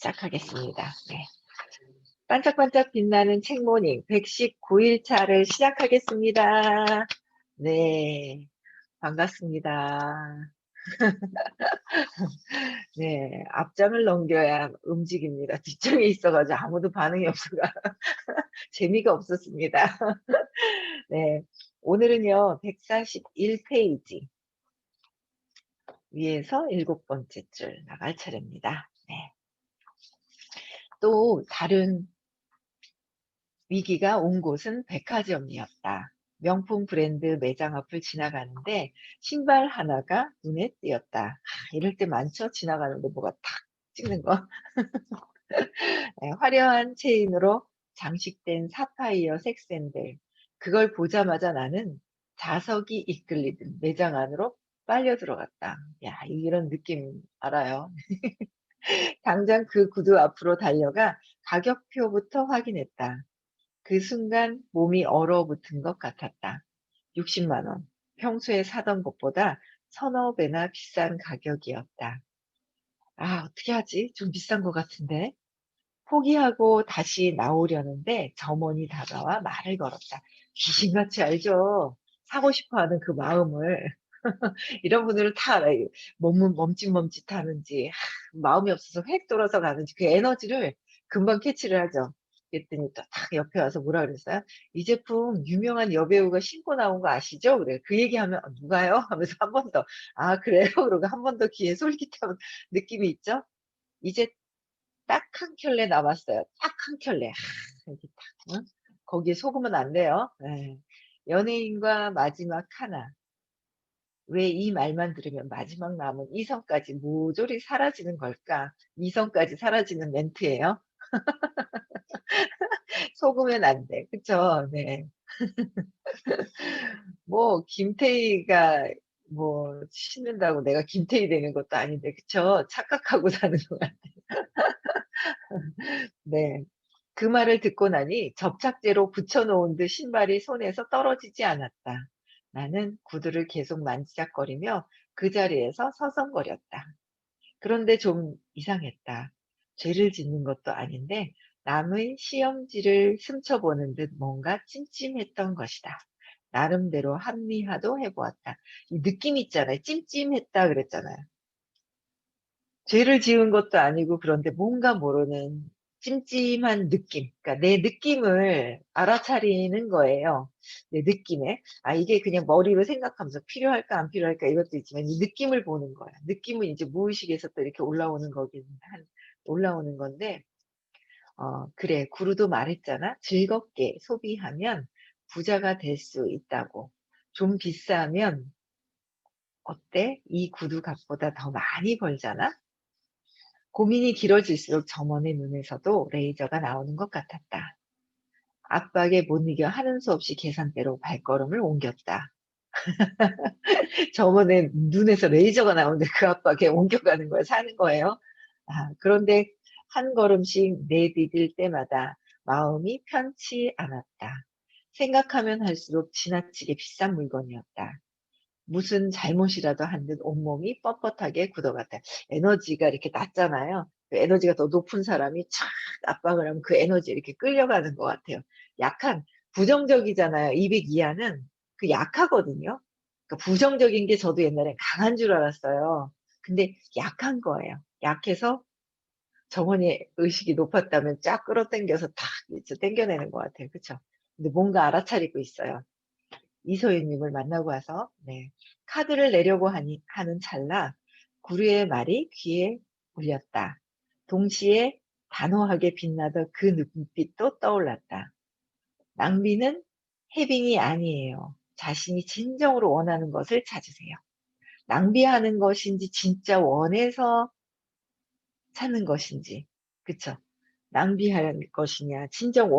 시작하겠습니다. 네. 반짝반짝 빛나는 책모닝 119일차를 시작하겠습니다. 네. 반갑습니다. 네. 앞장을 넘겨야 움직입니다. 뒷장에 있어가지고 아무도 반응이 없어가 재미가 없었습니다. 네. 오늘은요, 141페이지 위에서 7번째 줄 나갈 차례입니다. 네. 또 다른 위기가 온 곳은 백화점이었다. 명품 브랜드 매장 앞을 지나가는데 신발 하나가 눈에 띄었다. 이럴 때 많죠? 지나가는데 뭐가 탁 찍는 거. 네, 화려한 체인으로 장식된 사파이어 색 샌들. 그걸 보자마자 나는 자석이 이끌리듯 매장 안으로 빨려 들어갔다. 야, 이런 느낌 알아요? 당장 그 구두 앞으로 달려가 가격표부터 확인했다. 그 순간 몸이 얼어붙은 것 같았다. 60만 원. 평소에 사던 것보다 서너 배나 비싼 가격이었다. 아, 어떻게 하지? 좀 비싼 것 같은데. 포기하고 다시 나오려는데 점원이 다가와 말을 걸었다. 귀신같이 알죠? 사고 싶어 하는 그 마음을. 이런 분들은 다 알아요. 몸은 멈칫멈칫하는지, 마음이 없어서 획 돌아서 가는지 그 에너지를 금방 캐치를 하죠. 그랬더니 또 딱 옆에 와서 뭐라 그랬어요? 이 제품 유명한 여배우가 신고 나온 거 아시죠? 그래. 그 얘기하면 누가요? 하면서 한 번 더, 아, 그래요? 그러고 한 번 더 귀에 솔깃한 느낌이 있죠? 이제 딱 한 켤레 남았어요. 딱 한 켤레. 이렇게 딱, 응? 거기에 속으면 안 돼요. 예. 연예인과 마지막 하나. 왜 이 말만 들으면 마지막 남은 이성까지 모조리 사라지는 걸까? 이성까지 사라지는 멘트예요. 속으면 안 돼. 그쵸? 네. 뭐 김태희가 뭐 신는다고 내가 김태희 되는 것도 아닌데, 그쵸? 착각하고 사는 것 같아요. 네. 그 말을 듣고 나니 접착제로 붙여놓은 듯 신발이 손에서 떨어지지 않았다. 나는 구두를 계속 만지작거리며 그 자리에서 서성거렸다. 그런데 좀 이상했다. 죄를 짓는 것도 아닌데 남의 시험지를 훔쳐보는 듯 뭔가 찜찜했던 것이다. 나름대로 합리화도 해보았다. 이 느낌 있잖아요. 찜찜했다 그랬잖아요. 죄를 지은 것도 아니고 그런데 뭔가 모르는 찜찜한 느낌. 그러니까 내 느낌을 알아차리는 거예요. 내 느낌에. 아, 이게 그냥 머리로 생각하면서 필요할까 안 필요할까 이것도 있지만 이 느낌을 보는 거야. 느낌은 이제 무의식에서 또 이렇게 올라오는 올라오는 건데, 그래. 구루도 말했잖아. 즐겁게 소비하면 부자가 될 수 있다고. 좀 비싸면 어때? 이 구두 값보다 더 많이 벌잖아? 고민이 길어질수록 점원의 눈에서도 레이저가 나오는 것 같았다. 압박에 못 이겨 하는 수 없이 계산대로 발걸음을 옮겼다. 점원의 눈에서 레이저가 나오는데 그 압박에 옮겨가는 거야, 사는 거예요. 아, 그런데 한 걸음씩 내디딜 때마다 마음이 편치 않았다. 생각하면 할수록 지나치게 비싼 물건이었다. 무슨 잘못이라도 한 듯 온몸이 뻣뻣하게 굳어갔다. 에너지가 이렇게 낮잖아요. 그 에너지가 더 높은 사람이 촥 압박을 하면 그 에너지에 이렇게 끌려가는 것 같아요. 약한, 부정적이잖아요. 200 이하는 그 약하거든요. 그러니까 부정적인 게 저도 옛날에 강한 줄 알았어요. 근데 약한 거예요. 약해서 정원이 의식이 높았다면 쫙 끌어당겨서 탁 이제 당겨내는 것 같아요. 그쵸? 근데 뭔가 알아차리고 있어요. 이소희님을 만나고 와서, 네. 카드를 내려고 하는 찰나 구류의 말이 귀에 울렸다. 동시에 단호하게 빛나던 그 눈빛도 떠올랐다. 낭비는 해빙이 아니에요. 자신이 진정으로 원하는 것을 찾으세요. 낭비하는 것인지 진짜 원해서 사는 것인지, 그쵸? 낭비하는 것이냐, 진정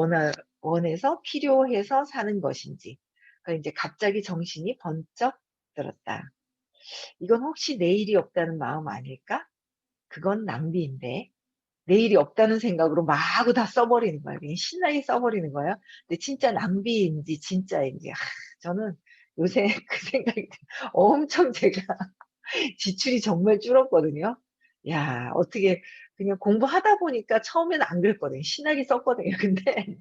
원해서 필요해서 사는 것인지. 그러니까 이제 갑자기 정신이 번쩍 들었다. 이건 혹시 내일이 없다는 마음 아닐까? 그건 낭비인데. 내일이 없다는 생각으로 마구 다 써버리는 거야. 그냥 신나게 써버리는 거야. 근데 진짜 낭비인지 진짜인지. 저는 요새 그 생각이 엄청 제가 지출이 정말 줄었거든요. 야, 어떻게 그냥 공부하다 보니까 처음에는 안 그랬거든요. 신나게 썼거든요. 근데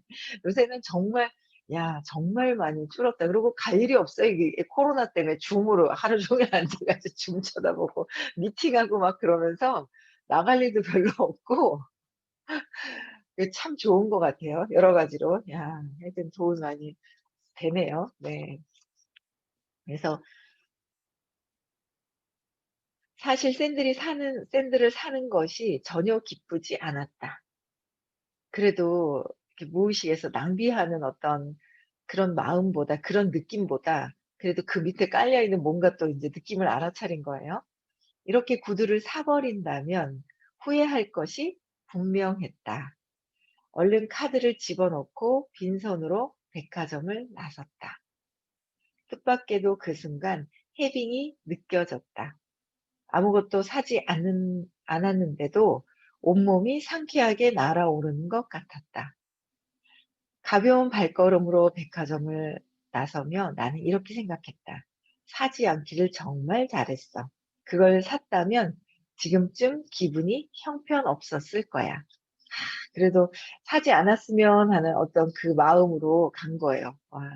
요새는 정말 '야 정말 많이 줄었다.' 그리고 갈 일이 없어요. 이게 코로나 때문에 줌으로 하루 종일 앉아 가지고 줌 쳐다보고 미팅하고 막 그러면서 나갈 일도 별로 없고 그게 참 좋은 것 같아요, 여러 가지로. 야 하여튼 도움이 많이 되네요. 네. 그래서 사실 샌들을 사는 것이 전혀 기쁘지 않았다. 그래도 이렇게 무의식에서 낭비하는 어떤 그런 마음보다 그런 느낌보다 그래도 그 밑에 깔려 있는 뭔가 또 인제 느낌을 알아차린 거예요. 이렇게 구두를 사 버린다면 후회할 것이 분명했다. 얼른 카드를 집어넣고 빈손으로 백화점을 나섰다. 뜻밖에도 그 순간 해빙이 느껴졌다. 아무것도 사지 않았는데도 온몸이 상쾌하게 날아오르는 것 같았다. 가벼운 발걸음으로 백화점을 나서며 나는 이렇게 생각했다. 사지 않기를 정말 잘했어. 그걸 샀다면 지금쯤 기분이 형편없었을 거야. 그래도 사지 않았으면 하는 어떤 그 마음으로 간 거예요. 와,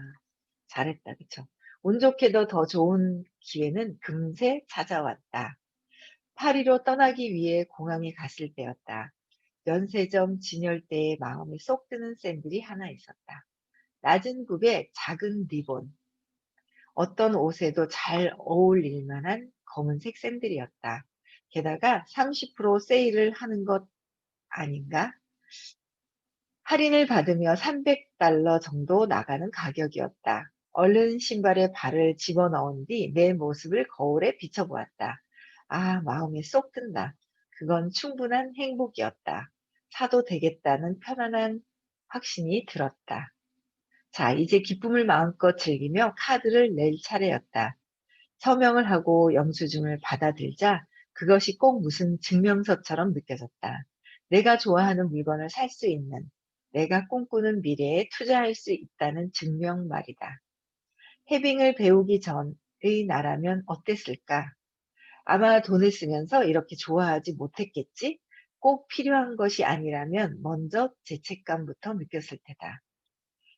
잘했다. 그쵸? 운 좋게도 더 좋은 기회는 금세 찾아왔다. 파리로 떠나기 위해 공항에 갔을 때였다. 면세점 진열대에 마음에 쏙 드는 샌들이 하나 있었다. 낮은 굽에 작은 리본, 어떤 옷에도 잘 어울릴 만한 검은색 샌들이었다. 게다가 30% 세일을 하는 것 아닌가? 할인을 받으며 $300 정도 나가는 가격이었다. 얼른 신발에 발을 집어넣은 뒤 내 모습을 거울에 비춰보았다. 아, 마음에 쏙 든다. 그건 충분한 행복이었다. 사도 되겠다는 편안한 확신이 들었다. 자, 이제 기쁨을 마음껏 즐기며 카드를 낼 차례였다. 서명을 하고 영수증을 받아들자 그것이 꼭 무슨 증명서처럼 느껴졌다. 내가 좋아하는 물건을 살 수 있는, 내가 꿈꾸는 미래에 투자할 수 있다는 증명 말이다. 해빙을 배우기 전의 나라면 어땠을까? 아마 돈을 쓰면서 이렇게 좋아하지 못했겠지? 꼭 필요한 것이 아니라면 먼저 죄책감부터 느꼈을 테다.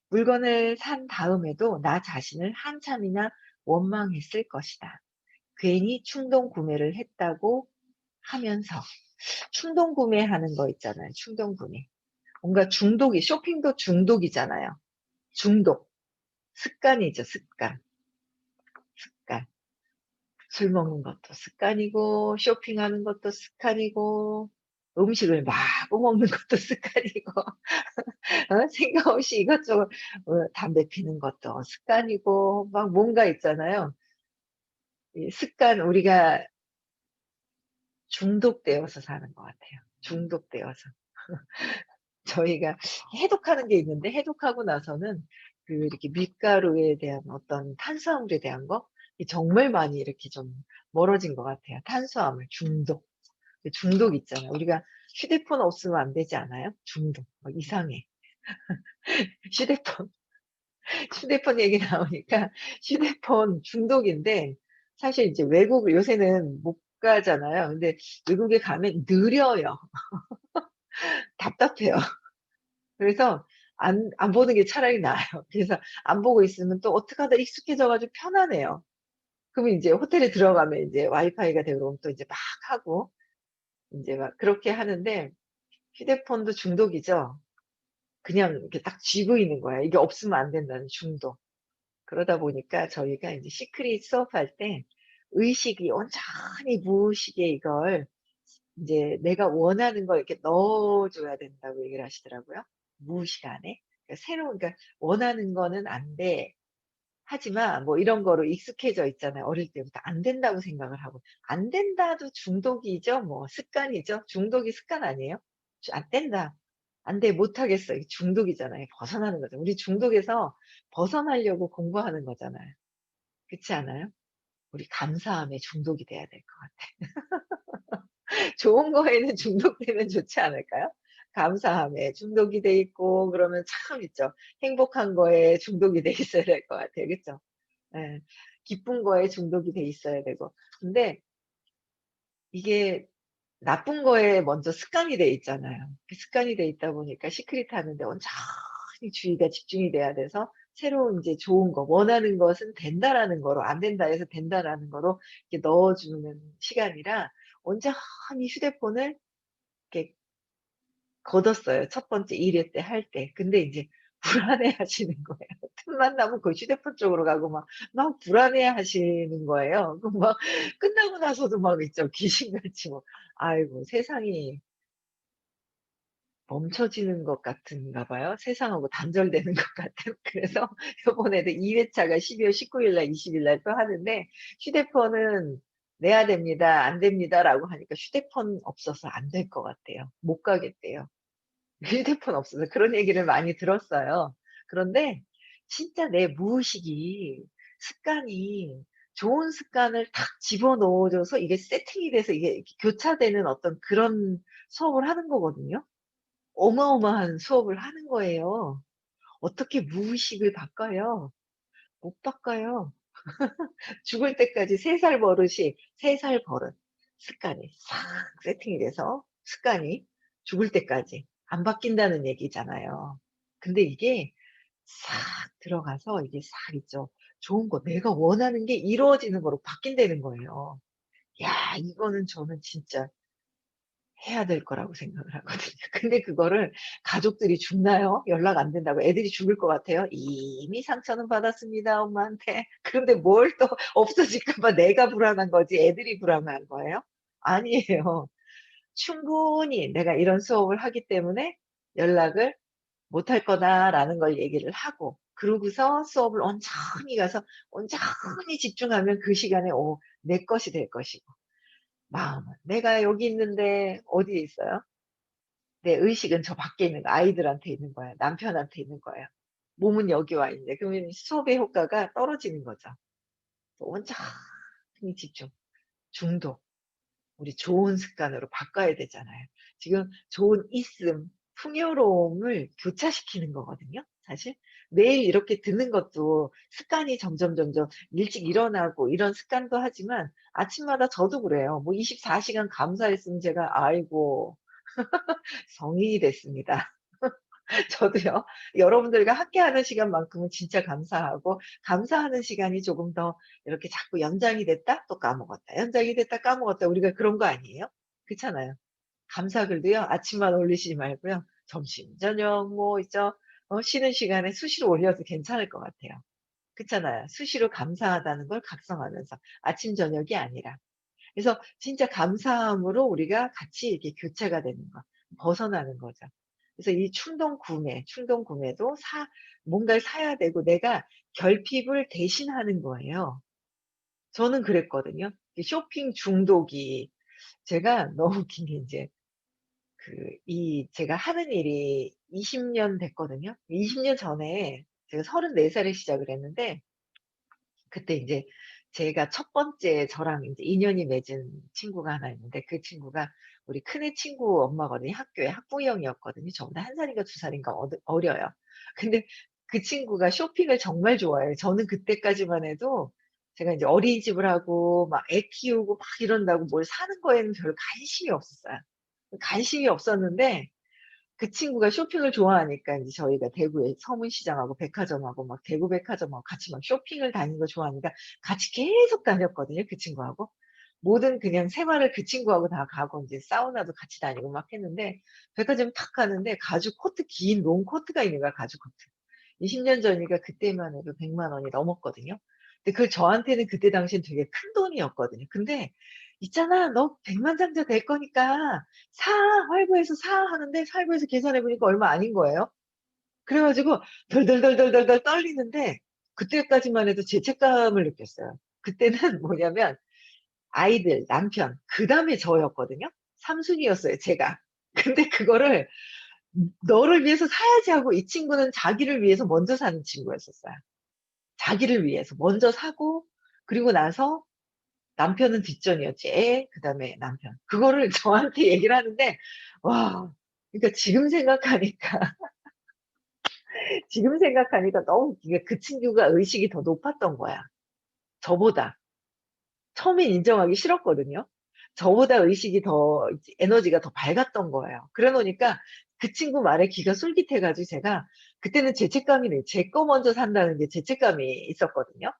물건을 산 다음에도 나 자신을 한참이나 원망했을 것이다. 괜히 충동 구매를 했다고 하면서 충동 구매하는 거 있잖아요. 충동 구매. 뭔가 중독이 쇼핑도 중독이잖아요. 중독. 습관이죠, 습관. 습관. 술 먹는 것도 습관이고 쇼핑하는 것도 습관이고 음식을 마구 먹는 것도 습관이고 생각 없이 이것저것 담배 피는 것도 습관이고 막 뭔가 있잖아요. 이 습관 우리가 중독되어서 사는 것 같아요. 중독되어서. 저희가 해독하는 게 있는데 해독하고 나서는 그 이렇게 밀가루에 대한 어떤 탄수화물에 대한 거 정말 많이 이렇게 좀 멀어진 것 같아요. 탄수화물 중독. 그 중독 있잖아요. 우리가 휴대폰 없으면 안 되지 않아요? 중독. 막 이상해. 휴대폰, 휴대폰 얘기 나오니까 휴대폰 중독인데 사실 이제 외국 요새는 못 가잖아요. 근데 외국에 가면 느려요. 답답해요. 그래서 안 보는 게 차라리 나아요. 그래서 안 보고 있으면 또 어떡하다 익숙해져 가지고 편하네요. 그러면 인제 호텔에 들어가면 인제 와이파이가 되고 그러면 또 이제 막 하고 인제 막 그렇게 하는데 휴대폰도 중독이죠. 그냥 이렇게 딱 쥐고 있는 거야. 이게 없으면 안 된다는 중독. 그러다 보니까 저희가 인제 시크릿 수업할 때 의식이 온전히 무의식에 이걸 인제 내가 원하는 걸 이렇게 넣어 줘야 된다고 얘기를 하시더라고요, 무의식 안에. 그러니까 새로운 그러니까 원하는 거는 안 돼. 하지만 뭐 이런 거로 익숙해져 있잖아요. 어릴 때부터 안 된다고 생각을 하고. 안 된다도 중독이죠. 뭐 습관이죠. 중독이 습관 아니에요? 안 된다. 안 돼. 못 하겠어. 이게 중독이잖아요. 벗어나는 거죠. 우리 중독에서 벗어나려고 공부하는 거잖아요. 그렇지 않아요? 우리 감사함에 중독이 돼야 될 것 같아요. 좋은 거에는 중독되면 좋지 않을까요? 감사함에 중독이 돼 있고 그러면 참 있죠. 행복한 거에 중독이 돼 있어야 될 것 같아요. 그쵸? 예. 기쁜 거에 중독이 돼 있어야 되고. 근데 이게 나쁜 거에 먼저 습관이 돼 있잖아요. 그 습관이 돼 있다 보니까 시크릿 하는데 온전히 주의가 집중이 돼야 돼서 새로운 인제 좋은 거, 원하는 것은 된다라는 거로, 안 된다 해서 된다라는 거로 이렇게 넣어 주는 시간이라 온전히 휴대폰을 이렇게 걷었어요. 첫 번째 1회 때 할 때. 근데 인제 불안해하시는 거예요. 틈만 나면 그 휴대폰 쪽으로 가고 막 불안해하시는 거예요. 그 막 끝나고 나서도 막 있죠. 귀신같이 뭐 '아이고 세상이 멈춰지는 것 같은가 봐요. 세상하고 단절되는 것 같은.' 그래서 요번에도 2 회차가 12월 19일 날 20일 날 또 하는데 "휴대폰은 내야 됩니다. 안 됩니다."라고 하니까 휴대폰 없어서 안 될 것 같대요. 못 가겠대요. 휴대폰 없어서 그런 얘기를 많이 들었어요. 그런데 진짜 내 무의식이 습관이 좋은 습관을 탁 집어넣어 줘서 이게 세팅이 돼서 이게 이렇게 교차되는 어떤 그런 수업을 하는 거거든요. 어마어마한 수업을 하는 거예요. 어떻게 무의식을 바꿔요? 못 바꿔요. 죽을 때까지 3살 버릇이 3살 버릇 습관이 싹 세팅이 돼서 습관이 죽을 때까지 안 바뀐다는 얘기잖아요. 근데 이게 싹 들어가서 이게 싹 있죠. 좋은 거 내가 원하는 게 이루어지는 거로 바뀐다는 거예요. 야 이거는 저는 진짜 해야 될 거라고 생각을 하거든요. 근데 그거를 가족들이 죽나요? 연락 안 된다고 애들이 죽을 것 같아요? 이미 상처는 받았습니다, 엄마한테. 그런데 뭘 또 없어질까 봐 내가 불안한 거지 애들이 불안한 거예요? 아니에요. 충분히 내가 이런 수업을 하기 때문에 연락을 못 할 거다라는 걸 얘기를 하고 그러고서 수업을 온전히 가서 온전히 집중하면 그 시간에 내 것이 될 것이고 마음은 내가 여기 있는데 어디에 있어요? 내 의식은 저 밖에 있는 거 아이들한테 있는 거예요. 남편한테 있는 거예요. 몸은 여기 와 있는데 그러면 수업의 효과가 떨어지는 거죠. 온전히 집중, 중독. 우리 좋은 습관으로 바꿔야 되잖아요. 지금 좋은 있음, 풍요로움을 교차시키는 거거든요 사실. 매일 이렇게 듣는 것도 습관이 점점 일찍 일어나고 이런 습관도 하지만 아침마다 저도 그래요. 뭐 24 시간 감사했으면 제가 아이고 성인이 됐습니다. 저도요. 여러분들과 함께하는 시간만큼은 진짜 감사하고 감사하는 시간이 조금 더 이렇게 자꾸 연장이 됐다 또 까먹었다. 연장이 됐다 까먹었다. 우리가 그런 거 아니에요? 그렇잖아요. 감사글도요. 아침만 올리시지 말고요. 점심, 저녁 뭐 있죠. 쉬는 시간에 수시로 올려도 괜찮을 것 같아요. 그렇잖아요. 수시로 감사하다는 걸 각성하면서 아침 저녁이 아니라. 그래서 진짜 감사함으로 우리가 같이 이렇게 교체가 되는 거, 벗어나는 거죠. 그래서 이 충동 구매도 뭔가를 사야 되고 내가 결핍을 대신하는 거예요. 저는 그랬거든요. 이 쇼핑 중독이 제가 너무 웃긴 게 인제 제가 하는 일이 20년 됐거든요. 20년 전에 제가 34 살에 시작을 했는데 그때 인제 제가 첫 번째 저랑 인제 인연이 맺은 친구가 하나 있는데 그 친구가 우리 큰애 친구 엄마거든요. 학교에 학부형이었거든요. 저보다 1 살인가 2 살인가 어려요. 근데 그 친구가 쇼핑을 정말 좋아해요. 저는 그때까지만 해도 제가 인제 어린이집을 하고 막 애 키우고 막 이런다고 뭘 사는 거에는 별로 관심이 없었어요. 관심이 없었는데 그 친구가 쇼핑을 좋아하니까 인제 저희가 대구에 서문시장하고 백화점하고 막 대구 백화점하고 같이 막 쇼핑을 다니는 걸 좋아하니까 같이 계속 다녔거든요, 그 친구하고. 모든 그냥 생활을 그 친구하고 다 가고 인제 사우나도 같이 다니고 막 했는데 백화점 탁 가는데 가죽 코트 긴 롱 코트가 있는 거야, 가죽 코트. 20년 전이니까 그때만 해도 1 0 0 원이 넘었거든요. 근데 그걸 저한테는 그때 당시엔 되게 큰돈이었거든요. 근데 "있잖아. 너 백만장자 될 거니까 사. 활보해서 사." 하는데 활보해서 계산해 보니까 얼마 아닌 거예요. 그래 가지고 덜덜덜덜덜덜 떨리는데 그때까지만 해도 죄책감을 느꼈어요. 그때는 뭐냐면 아이들, 남편 그다음에 저였거든요. 3 순위였어요 제가. 근데 그거를 '너를 위해서 사야지.' 하고 이 친구는 자기를 위해서 먼저 사는 친구였었어요. 자기를 위해서 먼저 사고 그리고 나서 남편은 뒷전이었지. 애 그다음에 남편. 그거를 저한테 얘기를 하는데 와 그러니까 지금 생각하니까 너무 웃긴 게 그 친구가 의식이 더 높았던 거야 저보다. 처음엔 인정하기 싫었거든요. 저보다 의식이 더 이제 에너지가 더 밝았던 거예요. 그래 놓으니까 그 친구 말에 귀가 솔깃해 가지고 제가 그때는 죄책감이네. 제 거 먼저 산다는 게 죄책감이 있었거든요.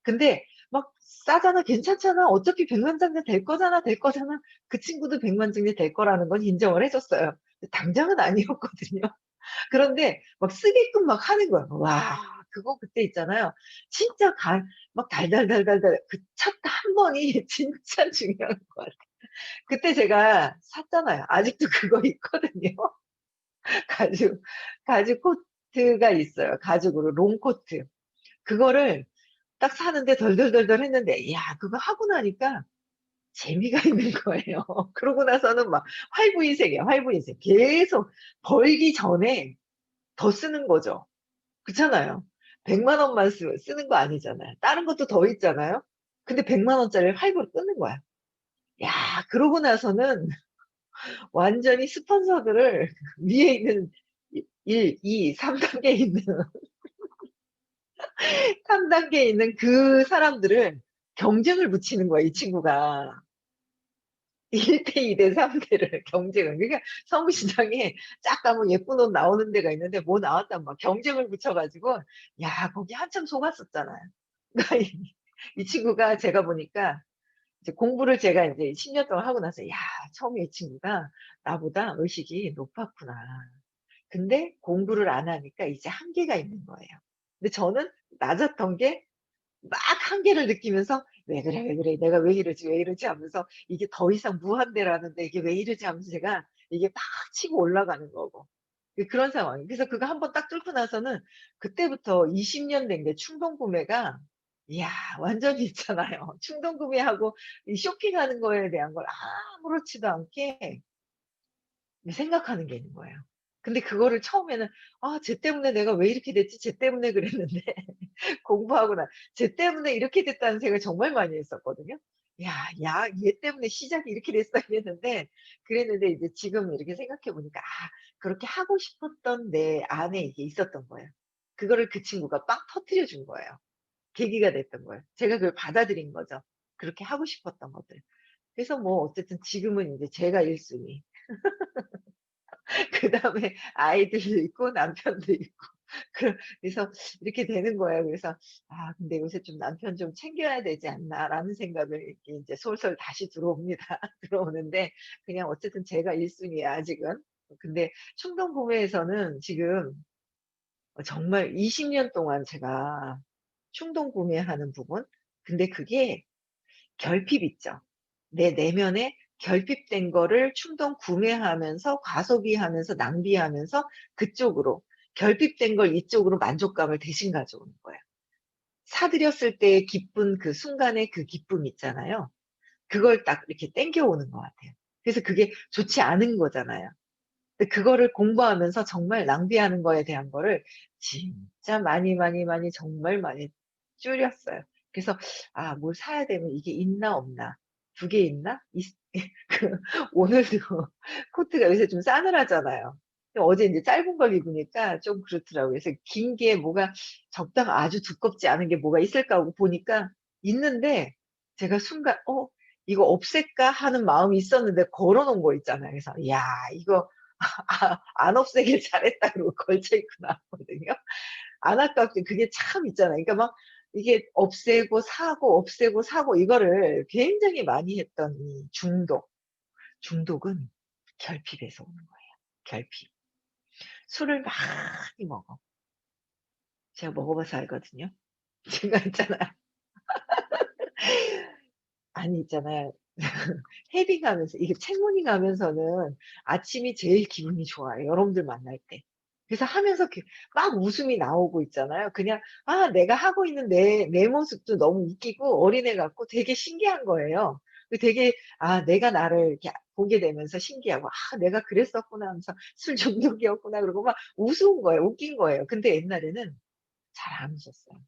근데 막 "싸잖아. 괜찮잖아. 어차피 백만장자 될 거잖아, 될 거잖아." 그 친구도 백만장자 될 거라는 건 인정을 해 줬어요. 근데 당장은 아니었거든요. 그런데 막 쓰게끔 막 하는 거야. 와 그거 그때 있잖아요. 진짜 막 달달달달달 그 첫 한 번이 진짜 중요한 것 같아요. 그때 제가 샀잖아요. 아직도 그거 있거든요. 가죽 가죽 코트가 있어요. 가죽으로 롱코트. 그거를 딱 사는데 덜덜덜덜 했는데 야 그거 하고 나니까 재미가 있는 거예요. 그러고 나서는 막 활부인색이에요, 활부인색. 계속 벌기 전에 더 쓰는 거죠. 그렇잖아요. 100만 원만 쓰는 거 아니잖아요. 다른 것도 더 있잖아요. 근데 100만 원짜리를 할부로 끊는 거야. 야 그러고 나서는 완전히 스폰서들을 위에 있는 1, 2, 3단계에 있는 3단계에 있는 그 사람들을 경쟁을 붙이는 거야 이 친구가. 1대 2대 3 대를 경쟁을. 그러니까 서울시장에 쫙 가면 예쁜 옷 나오는 데가 있는데 뭐 나왔다면 막 경쟁을 붙여 가지고 야 거기 한참 속았었잖아요. 그러니까 이 친구가 제가 보니까 이제 공부를 제가 인제 10년 동안 하고 나서 '야 처음에 이 친구가 나보다 의식이 높았구나.' 근데 공부를 안 하니까 이제 한계가 있는 거예요. 근데 저는 낮았던 게 막 한계를 느끼면서 '왜 그래, 왜 그래. 내가 왜 이러지, 왜 이러지.' 하면서 이게 더 이상 무한대라는데 이게 '왜 이러지.' 하면서 제가 이게 막 치고 올라가는 거고. 그런 상황이에요. 그래서 그거 한번 딱 뚫고 나서는 그때부터 20년 된 게 충동 구매가 이야 완전히 있잖아요. 충동 구매하고 이 쇼핑하는 거에 대한 걸 아무렇지도 않게 생각하는 게 있는 거예요. 근데 그거를 처음에는 '아 쟤 때문에 내가 왜 이렇게 됐지? 쟤 때문에 그랬는데.' 공부하고 쟤 때문에 이렇게 됐다는 생각을 정말 많이 했었거든요. '얘 때문에 시작이 이렇게 됐어.' 그랬는데 이제 지금 이렇게 생각해 보니까 그렇게 하고 싶었던 내 안에 이게 있었던 거예요. 그거를 그 친구가 빵 터뜨려 준 거예요. 계기가 됐던 거예요. 제가 그걸 받아들인 거죠. 그렇게 하고 싶었던 것들. 그래서 뭐 어쨌든 지금은 인제 제가 1 순위. 그다음에 아이들도 있고 남편도 있고 그래서 이렇게 되는 거예요. 그래서 '아 근데 요새 좀 남편 좀 챙겨야 되지 않나.'라는 생각을 이렇게 인제 솔솔 다시 들어옵니다. 들어오는데 그냥 어쨌든 제가 1 순위야 아직은. 근데 충동 구매에서는 지금 정말 20년 동안 제가 충동 구매하는 부분 근데 그게 결핍 있죠. 내 내면에 결핍된 거를 충동 구매하면서 과소비하면서 낭비하면서 그쪽으로 결핍된 걸 이쪽으로 만족감을 대신 가져오는 거예요. 사들였을 때의 기쁜 그 순간의 그 기쁨 있잖아요. 그걸 딱 이렇게 땡겨오는 것 같아요. 그래서 그게 좋지 않은 거잖아요. 근데 그거를 공부하면서 정말 낭비하는 거에 대한 거를 진짜 많이, 많이, 많이 정말 많이 줄였어요. 그래서 뭘 사야 되면 이게 있나 없나, 2개 있나? 그 오늘도 코트가 요새 좀 싸늘하잖아요. 근데 어제 인제 짧은 걸 입으니까 좀 그렇더라고요. 그래서 긴 게 뭐가 적당 아주 두껍지 않은 게 뭐가 있을까 하고 보니까 있는데 제가 순간 '어 이거 없앨까?' 하는 마음이 있었는데 걸어 놓은 거 있잖아요. 그래서 '야 이거 안 없애길 잘했다.' 그러고 걸쳐 입고 나왔거든요. 안 아깝게 그게 참 있잖아요. 그러니까 막 이게 없애고 사고 없애고 사고 이거를 굉장히 많이 했던 이 중독. 중독은 결핍에서 오는 거예요. 결핍. 술을 많이 먹어. 제가 먹어 봐서 알거든요. 제가 있잖아요. 아니 있잖아요. 헤딩하면서 이게 책모닝하면서는 아침이 제일 기분이 좋아요, 여러분들 만날 때. 그래서 하면서 막 웃음이 나오고 있잖아요. 그냥 내가 하고 있는 내 모습도 너무 웃기고 어린애 같고 되게 신기한 거예요. 되게 내가 나를 이렇게 보게 되면서 신기하고 '내가 그랬었구나.' 하면서 '술 중독이었구나.' 그러고 막 우스운 거예요. 웃긴 거예요. 근데 옛날에는 잘 안 웃었어요.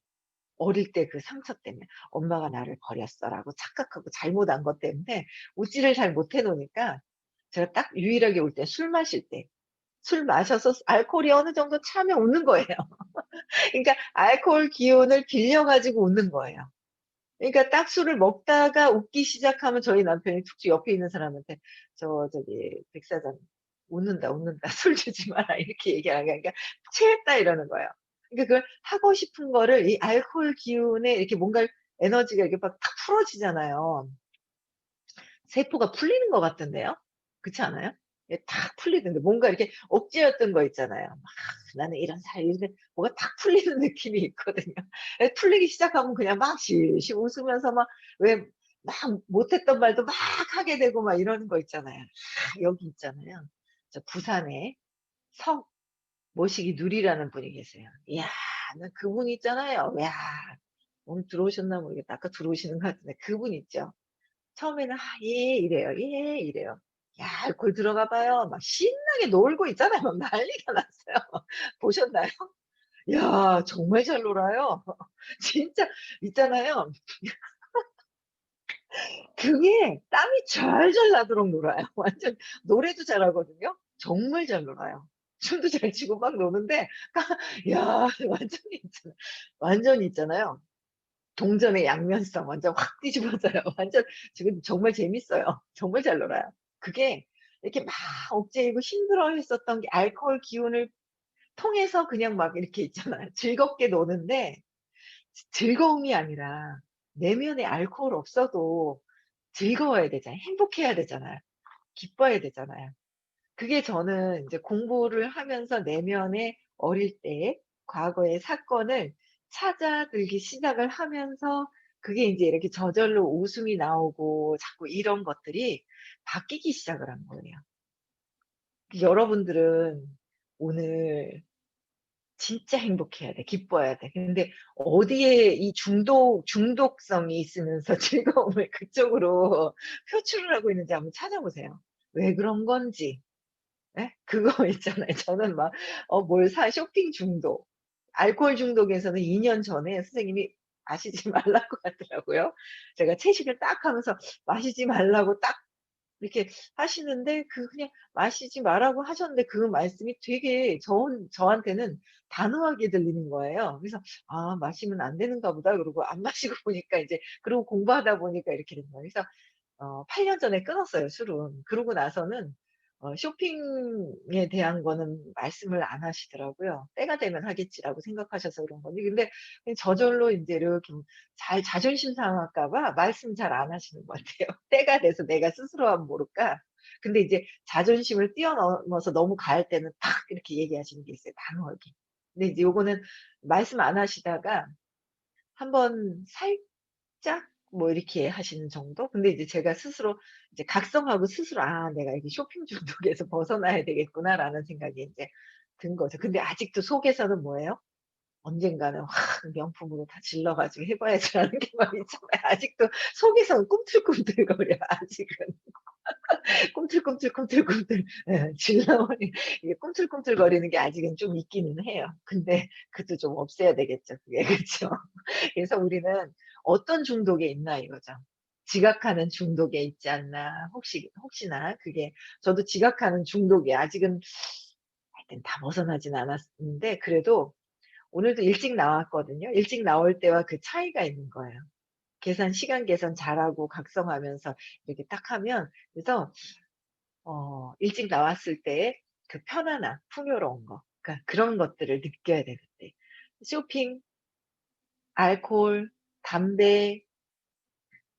어릴 때 그 상처 때문에 '엄마가 나를 버렸어.'라고 착각하고 잘못한 것 때문에 웃지를 잘 못해 놓으니까 제가 딱 유일하게 울 때 술 마실 때 술 마셔서 알코올이 어느 정도 차면 웃는 거예요. 그러니까 알코올 기운을 빌려 가지고 웃는 거예요. 그러니까 딱 술을 먹다가 웃기 시작하면 저희 남편이 툭 옆에 있는 사람한테 저기 백 사장 웃는다, 웃는다. 술 주지 마라. 이렇게 얘기하는 게 아니라 취했다 이러는 거예요. 그러니까 그걸 하고 싶은 거를 이 알코올 기운에 이렇게 뭔가 에너지가 이렇게 막 탁 풀어지잖아요. 세포가 풀리는 것 같던데요. 그렇지 않아요? 예, 탁 풀리던데 뭔가 이렇게 억제였던 거 있잖아요. 막 '나는 이런 사람인데.' 뭐가 탁 풀리는 느낌이 있거든요. 예, 풀리기 시작하면 그냥 막 실실 웃으면서 막 왜 막 못했던 말도 막 하게 되고 막 이러는 거 있잖아요. 여기 있잖아요. 저 부산에 성 모시기 누리라는 분이 계세요. 이야, 나 그분 있잖아요. 야, 오늘 들어오셨나 모르겠다. 아까 들어오시는 것 같은데 그분 있죠. 처음에는 "아 예." 이래요. "예." 이래요. 야, 알코올 들어가 봐요. 막 신나게 놀고 있잖아요. 막 난리가 났어요. 보셨나요? 야, 정말 잘 놀아요. 진짜 있잖아요. 그게 땀이 잘잘 나도록 놀아요. 완전 노래도 잘하거든요. 정말 잘 놀아요. 춤도 잘 추고 막 노는데 야, 완전히 있잖아 완전히 있잖아요. 동전의 양면성 완전 확 뒤집어져요. 완전 지금 정말 재밌어요. 정말 잘 놀아요. 그게 이렇게 막 억제이고 힘들어했었던 게 알코올 기운을 통해서 그냥 막 이렇게 있잖아요. 즐겁게 노는데 즐거움이 아니라 내면에 알코올 없어도 즐거워야 되잖아요. 행복해야 되잖아요. 기뻐야 되잖아요. 그게 저는 이제 공부를 하면서 내면에 어릴 때 과거의 사건을 찾아들기 시작을 하면서 그게 인제 이렇게 저절로 웃음이 나오고 자꾸 이런 것들이 바뀌기 시작을 한 거예요. 여러분들은 오늘 진짜 행복해야 돼. 기뻐야 돼. 근데 어디에 이 중독성이 있으면서 즐거움을 그쪽으로 표출을 하고 있는지 한번 찾아보세요. 왜 그런 건지. 예? 그거 있잖아요. 저는 막 뭘 쇼핑 중독, 알코올 중독에서는 2년 전에 선생님이 마시지 말라고 하더라고요. 제가 채식을 딱 하면서 마시지 말라고 딱 이렇게 하시는데 그냥 마시지 말라고 하셨는데 그 말씀이 되게 저한테는 단호하게 들리는 거예요. 그래서 '아, 마시면 안 되는가 보다.' 그러고 안 마시고 보니까 이제 그러고 공부하다 보니까 이렇게 된 거예요. 그래서 8년 전에 끊었어요, 술은. 그러고 나서는 쇼핑에 대한 거는 말씀을 안 하시더라고요. '때가 되면 하겠지.'라고 생각하셔서 그런 건지. 근데 그냥 저절로 인제 이렇게 잘 자존심 상할까 봐 말씀 잘 안 하시는 것 같아요. 때가 돼서 내가 스스로 하면 모를까. 근데 이제 자존심을 뛰어넘어서 너무 가할 때는 팍 이렇게 얘기하시는 게 있어요, 단호하게. 근데 이제 요거는 말씀 안 하시다가 한번 살짝 뭐 이렇게 하시는 정도? 근데 이제 제가 스스로 이제 각성하고 스스로 '아, 내가 이게 쇼핑 중독에서 벗어나야 되겠구나.'라는 생각이 인제 든 거죠. 근데 아직도 속에서는 뭐예요? '언젠가는 확 명품으로 다 질러 가지고 해 봐야지.'라는 게 막 있잖아요. 아직도 속에서는 꿈틀꿈틀거려요, 아직은. 꿈틀꿈틀 예, 질러버리 이게 꿈틀꿈틀거리는 게 아직은 좀 있기는 해요. 근데 그것도 좀 없애야 되겠죠, 그게. 그쵸? 그래서 우리는 어떤 중독에 있나 이거죠. 지각하는 중독에 있지 않나. 혹시나 그게 저도 지각하는 중독에 아직은 하여튼 다 벗어나진 않았는데 그래도 오늘도 일찍 나왔거든요. 일찍 나올 때와 그 차이가 있는 거예요. 시간 계산 잘하고 각성하면서 이렇게 딱 하면 그래서 일찍 나왔을 때의 그 편안함, 풍요로운 거 그러니까 그런 것들을 느껴야 돼 그때. 쇼핑, 알코올, 담배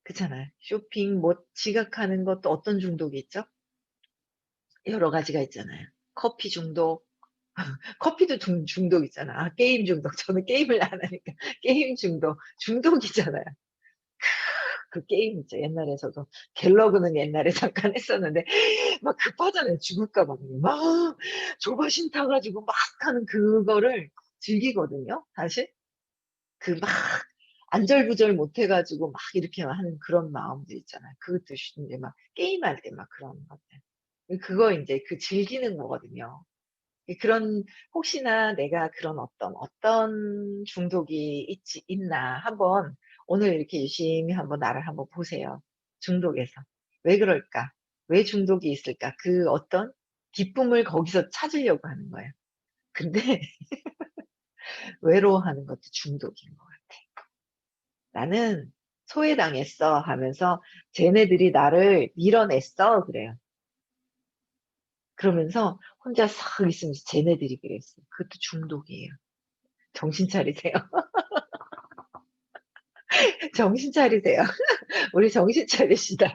그렇잖아요. 쇼핑 뭐 지각하는 것도 어떤 중독이 있죠? 여러 가지가 있잖아요. 커피 중독, 커피도 중독 있잖아. 아, 게임 중독. 저는 게임을 안 하니까 게임 중독, 중독이잖아요. 그 게임 있죠. 옛날에 저도 갤러그는 옛날에 잠깐 했었는데 막 급하잖아요. 죽을까 봐. 막 조바심 타 가지고 막 하는 그거를 즐기거든요 사실. 그 막 안절부절 못 해 가지고 막 이렇게 하는 그런 마음들 있잖아요. 그것도 인제 막 게임할 때 막 그런 것들. 그거 인제 그 즐기는 거거든요. 그런 혹시나 내가 그런 어떤 중독이 있나 한번 오늘 이렇게 유심히 한번 나를 한번 보세요. 중독에서. 왜 그럴까? 왜 중독이 있을까? 그 어떤 기쁨을 거기서 찾으려고 하는 거예요. 근데 외로워하는 것도 중독인 것 같아. 나는 소외당했어 하면서 쟤네들이 나를 밀어냈어 그래요. 그러면서 혼자 싹 있으면서 쟤네들이 그랬어요. 그것도 중독이에요. 정신 차리세요. 정신 차리세요. 우리 정신 차리시다.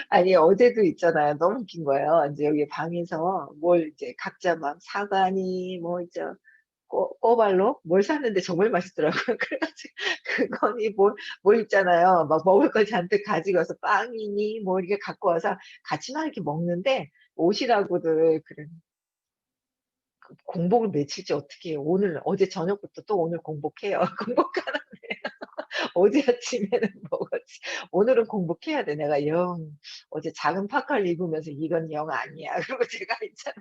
아니 어제도 있잖아요. 너무 웃긴 거예요. 이제 여기 방에서 뭘 이제 각자 막 사과니 뭐 이제 꼬발로 뭘 샀는데 정말 맛있더라고요. 그래가지고 그거니 뭘 있잖아요. 막 먹을 걸 잔뜩 가지고 와서 빵이니 뭐 이렇게 갖고 와서 같이 막 이렇게 먹는데 오시라고들 그래. 공복을 며칠째 어떻게 해요. 오늘 어제 저녁부터 또 오늘 공복해요. 공복하라. 어제 아침에는 먹었지. 오늘은 공복해야 돼. 내가 영 어제 작은 파카를 입으면서 이건 영 아니야. 그리고 제가 있잖아.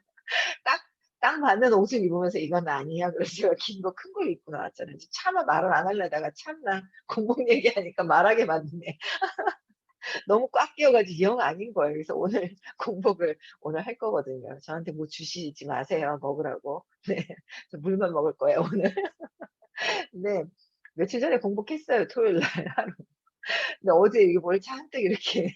딱, 딱 맞는 옷을 입으면서 이건 아니야. 그래서 제가 긴 거, 큰 걸 입고 나왔잖아요. 차마 말을 안 하려다가 참나 공복 얘기하니까 말하게 만드네. 너무 꽉 끼어가지고 영 아닌 거예요. 그래서 오늘 공복을 오늘 할 거거든요. 저한테 뭐 주시지 마세요. 먹으라고. 네. 저 물만 먹을 거예요, 오늘. 네. 며칠 전에 공복했어요. 토요일 날 하루. 근데 어제 이게 뭘 잔뜩 이렇게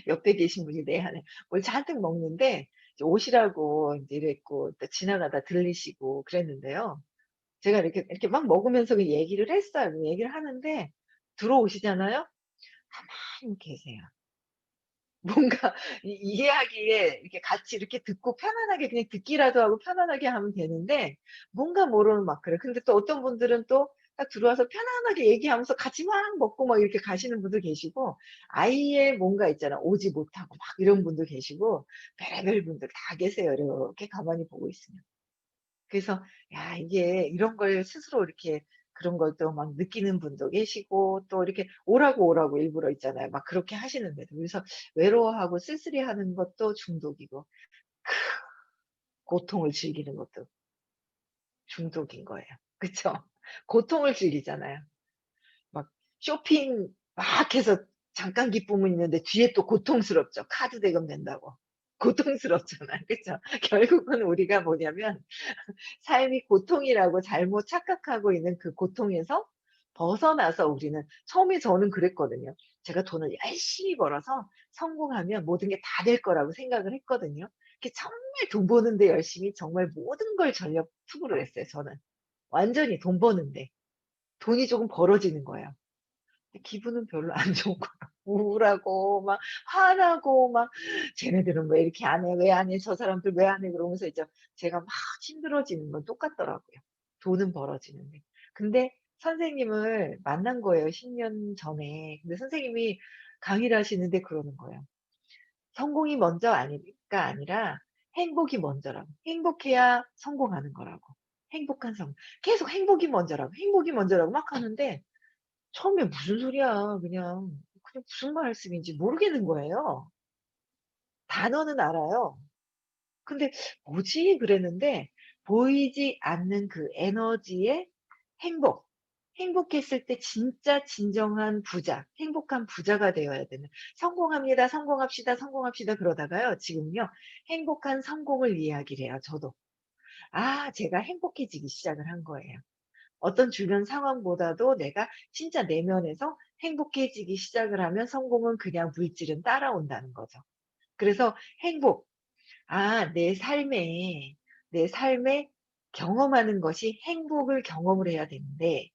옆에 계신 분이 내 안에 뭘 잔뜩 먹는데 이제 오시라고 이제 이랬고 또 지나가다 들리시고 그랬는데요. 제가 이렇게 막 먹으면서 그 얘기를 했어요. 그 얘기를 하는데 들어오시잖아요. 가만히 계세요. 뭔가 이야기에 이렇게 같이 이렇게 듣고 편안하게 그냥 듣기라도 하고 편안하게 하면 되는데 뭔가 모르는 막 그래. 근데 또 어떤 분들은 또 딱 들어와서 편안하게 얘기하면서 같이 막 먹고 막 이렇게 가시는 분도 계시고 아예 뭔가 있잖아. 오지 못하고 막 이런 분도 계시고 별의별 분들 다 계세요. 이렇게 가만히 보고 있으면. 그래서 야 이게 이런 걸 스스로 이렇게 그런 걸 또 막 느끼는 분도 계시고 또 이렇게 오라고 일부러 있잖아요. 막 그렇게 하시는데도. 그래서 외로워하고 쓸쓸해하는 것도 중독이고 고통을 즐기는 것도 중독인 거예요. 그쵸? 고통을 즐기잖아요. 막 쇼핑 막 해서 잠깐 기쁨은 있는데 뒤에 또 고통스럽죠. 카드 대금 낸다고. 고통스럽잖아요. 그쵸? 결국은 우리가 뭐냐면 삶이 고통이라고 잘못 착각하고 있는 그 고통에서 벗어나서 우리는 처음에 저는 그랬거든요. 제가 돈을 열심히 벌어서 성공하면 모든 게 다 될 거라고 생각을 했거든요. 그게 정말 돈 버는데 열심히 정말 모든 걸 전력 투구를 했어요, 저는. 완전히 돈 버는데. 돈이 조금 벌어지는 거예요. 기분은 별로 안 좋은 거예요. 우울하고 막 화나고 막 '쟤네들은 왜 이렇게 안 해? 왜 안 해? 저 사람들 왜 안 해?' 그러면서 이제 제가 막 힘들어지는 건 똑같더라고요. 돈은 벌어지는데. 근데 선생님을 만난 거예요, 10년 전에. 근데 선생님이 강의를 하시는데 그러는 거예요. 성공이 먼저 아니가 아니라 행복이 먼저라고. 행복해야 성공하는 거라고. 행복한 성 계속 행복이 먼저라고, 행복이 먼저라고 막 하는데 처음에 무슨 소리야. 그냥 무슨 말씀인지 모르겠는 거예요. 단어는 알아요. 근데 '뭐지?' 그랬는데 보이지 않는 그 에너지의 행복. 행복했을 때 진짜 진정한 부자, 행복한 부자가 되어야 되는 성공합니다, 성공합시다, 성공합시다 그러다가요. 지금요. 행복한 성공을 이야기를 해요 저도. 아 제가 행복해지기 시작을 한 거예요. 어떤 주변 상황보다도 내가 진짜 내면에서 행복해지기 시작을 하면 성공은 그냥 물질은 따라온다는 거죠. 그래서 행복, 내 삶에 경험하는 것이 행복을 경험을 해야 되는데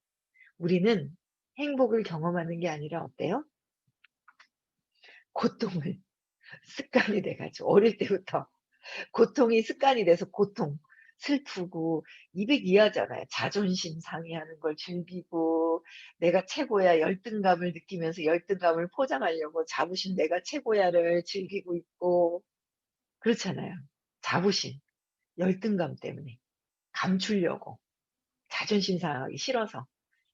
우리는 행복을 경험하는 게 아니라 어때요? 고통을 습관이 돼 가지고 어릴 때부터 고통이 습관이 돼서 고통, 슬프고 이백이하잖아요. 자존심 상해하는 걸 즐기고 '내가 최고야.' 열등감을 느끼면서 열등감을 포장하려고 '자부심 내가 최고야.'를 즐기고 있고 그렇잖아요. 자부심, 열등감 때문에 감추려고 자존심 상하기 싫어서.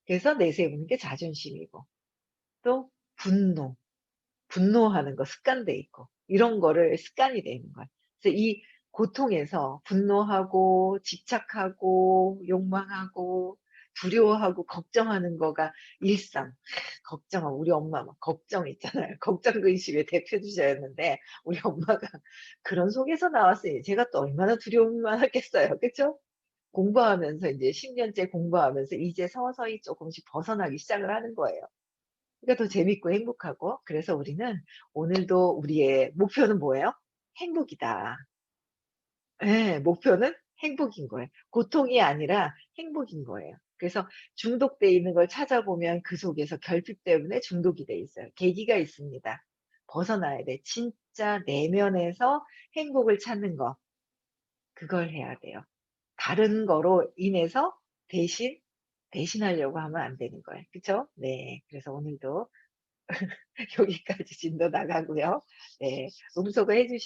그래서 내세우는 게 자존심이고 또 분노. 분노하는 거 습관돼 있고 이런 거를 습관이 돼 있는 거야. 그래서 이 고통에서 분노하고 집착하고 욕망하고 두려워하고 걱정하는 거가 일상. 걱정하고 우리 엄마 막 걱정 있잖아요. 걱정 근심의 대표 주자였는데 우리 엄마가 그런 속에서 나왔으니 제가 또 얼마나 두려움만 하겠어요. 그쵸? 공부하면서 이제 10 년째 공부하면서 이제 서서히 조금씩 벗어나기 시작을 하는 거예요. 그러니까 더 재밌고 행복하고. 그래서 우리는 오늘도 우리의 목표는 뭐예요? 행복이다. 예. 목표는 행복인 거예요. 고통이 아니라 행복인 거예요. 그래서 중독돼 있는 걸 찾아보면 그 속에서 결핍 때문에 중독이 돼 있어요. 계기가 있습니다. 벗어나야 돼. 진짜 내면에서 행복을 찾는 거, 그걸 해야 돼요. 다른 거로 인해서 대신하려고 하면 안 되는 거예요. 그쵸? 네. 그래서 오늘도 여기까지 진도 나가고요. 네. 음소거 해 주시